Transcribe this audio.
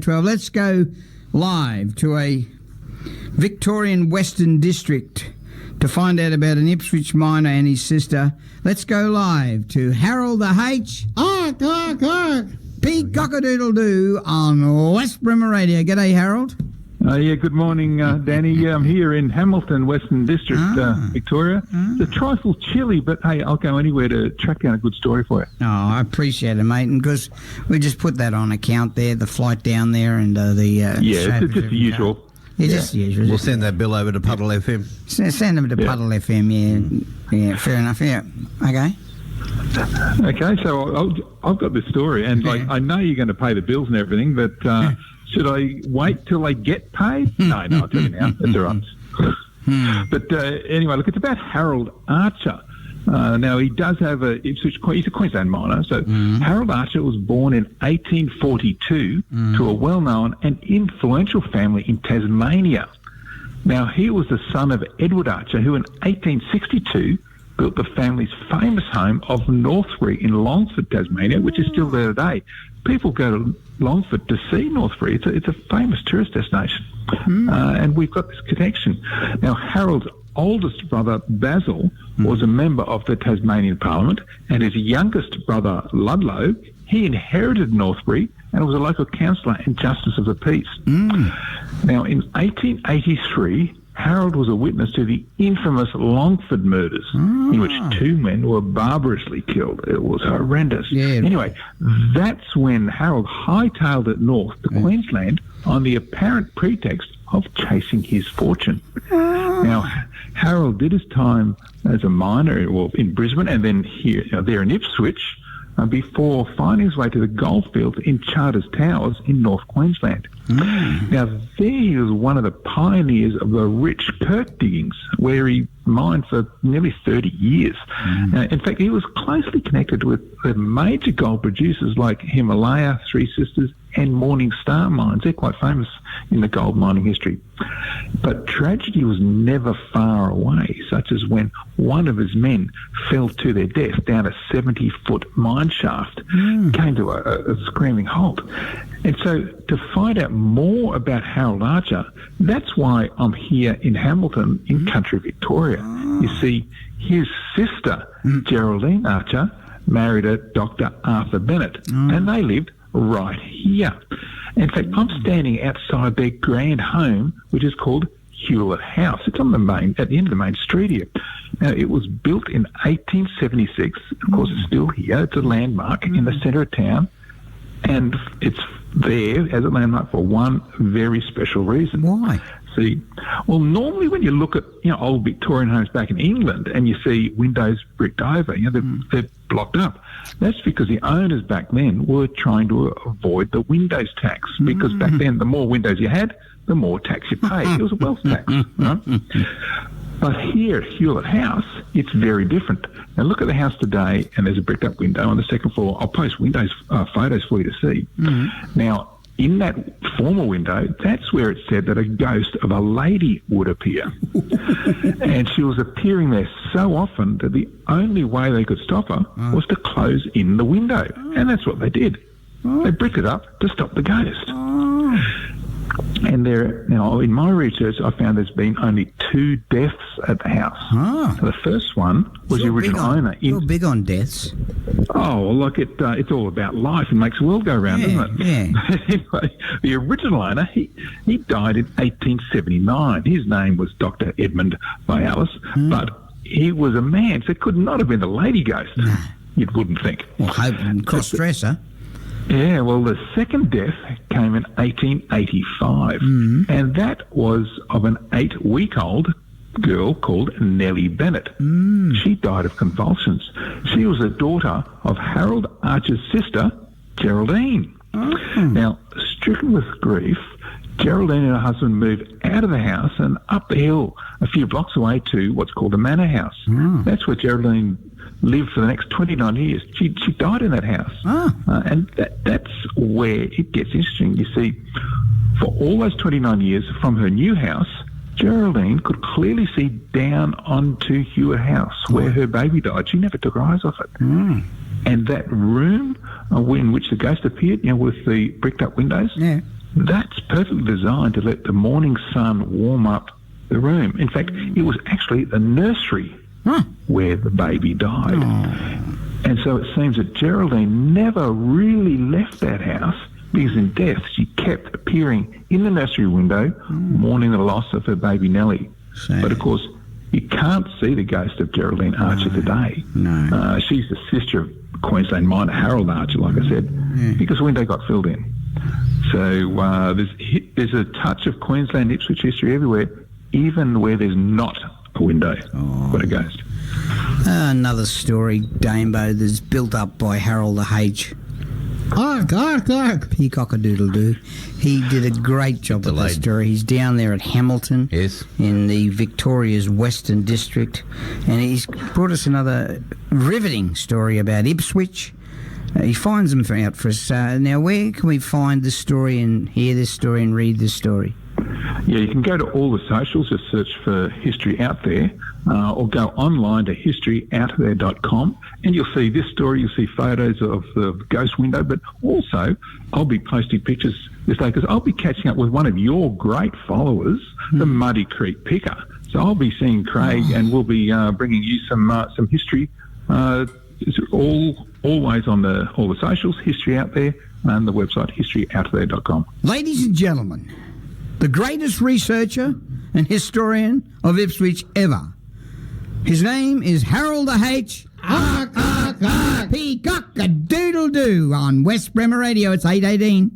12. Let's go live to a Victorian Western District to find out about an Ipswich miner and his sister. Let's go live to Harold the H. P. Cock-a-doodle-doo on West Bremer Radio. G'day, Harold. Good morning, Danny. I'm here in Hamilton, Western District, Victoria. It's a trifle chilly, but hey, I'll go anywhere to track down a good story for you. Oh, I appreciate it, mate, because we just put that on account there, the flight down there and it's just the usual. Just the usual. We'll send that bill over to Puddle FM. Send them to Puddle FM, yeah, fair enough, yeah. Okay, so I've got this story, and I know you're going to pay the bills and everything, but should I wait till they get paid? No, I'll tell you now. That's all right. But anyway, look, it's about Harold Archer. Now, he does have he's a Queensland miner. So Harold Archer was born in 1842 to a well-known and influential family in Tasmania. Now, he was the son of Edward Archer, who in 1862 built the family's famous home of Northbury in Longford, Tasmania, which is still there today. People go to Longford to see Northbury. It's a famous tourist destination. And we've got this connection. Now, Harold's oldest brother, Basil, was a member of the Tasmanian Parliament, and his youngest brother, Ludlow, he inherited Northbury and was a local councillor and Justice of the Peace. Now, in 1883, Harold was a witness to the infamous Longford murders, in which two men were barbarously killed. It was horrendous. Anyway, that's when Harold hightailed it north to Queensland on the apparent pretext of chasing his fortune. Now, Harold did his time as a miner in Brisbane and then there in Ipswich before finding his way to the goldfields in Charters Towers in North Queensland. Now, there he was one of the pioneers of the rich Kirk diggings, where he mined for nearly 30 years. In fact, he was closely connected with the major gold producers like Himalaya, Three Sisters, and Morning Star mines. They're quite famous in the gold mining history. But tragedy was never far away, such as when one of his men fell to their death down a 70-foot mine shaft, came to a screaming halt. And so to find out more about Harold Archer, that's why I'm here in Hamilton in country Victoria. You see, his sister, Geraldine Archer, married a Dr. Arthur Bennett, and they lived right here. In fact, I'm standing outside their grand home, which is called Hewlett House. It's on at the end of the main street here. Now, it was built in 1876. Of course, it's still here. It's a landmark in the centre of town, and it's there as a landmark for one very special reason. Why? See, well, normally when you look at old Victorian homes back in England and you see windows bricked over, they're blocked up. That's because the owners back then were trying to avoid the windows tax, because back then the more windows you had, the more tax you paid. It was a wealth tax. Right? But here at Hewlett House, it's very different. Now look at the house today, and there's a bricked up window on the second floor. I'll post photos for you to see. Now, in that former window, that's where it said that a ghost of a lady would appear. And she was appearing there so often that the only way they could stop her was to close in the window. And that's what they did. They bricked it up to stop the ghost. And now, in my research, I found there's been only 2 deaths at the house. So the first one was the original owner. You're big on deaths. Oh, well, look, it's all about life and makes the world go round, doesn't it? Yeah. Anyway, the original owner, he died in 1879. His name was Dr. Edmund Vialis, but he was a man, so it could not have been the lady ghost. No. You wouldn't think. Well, hope and cross-dresser. Yeah, well, the second death came in 1885, and that was of an 8-week-old girl called Nellie Bennett. She died of convulsions. She was the daughter of Harold Archer's sister, Geraldine. Now, stricken with grief, Geraldine and her husband moved out of the house and up the hill a few blocks away to what's called the Manor House. That's where Geraldine lived for the next 29 years. She died in that house. And that's where it gets interesting. You see, for all those 29 years from her new house, Geraldine could clearly see down onto Hewlett House where her baby died. She never took her eyes off it. And that room in which the ghost appeared, with the bricked up windows, that's perfectly designed to let the morning sun warm up the room. In fact, it was actually the nursery where the baby died. And so it seems that Geraldine never really left that house, because in death she kept appearing in the nursery window, mourning the loss of her baby Nellie. Sad. But of course, you can't see the ghost of Geraldine Archer today. No. She's the sister of Queensland miner Harold Archer, like I said, because the window got filled in. So there's a touch of Queensland Ipswich history everywhere, even where there's not a window but a ghost. Another story, Dambo, that's built up by Harold the H. Peacock-a-doodle-doo. He did a great job with that story. He's down there at Hamilton, in the Victoria's Western District, and he's brought us another riveting story about Ipswich. He finds them out for us. Now, where can we find this story and hear this story and read this story? Yeah, you can go to all the socials, just search for History Out There, or go online to historyouthere.com, and you'll see this story, you'll see photos of the ghost window, but also I'll be posting pictures this day, because I'll be catching up with one of your great followers, the Muddy Creek Picker. So I'll be seeing Craig, and we'll be bringing you some history. It's always on all the socials, History Out There, and the website historyouthere.com. Ladies and gentlemen, the greatest researcher and historian of Ipswich ever. His name is Harold the H. Peacock-a-doodle-doo on West Bremer Radio. It's 8:18.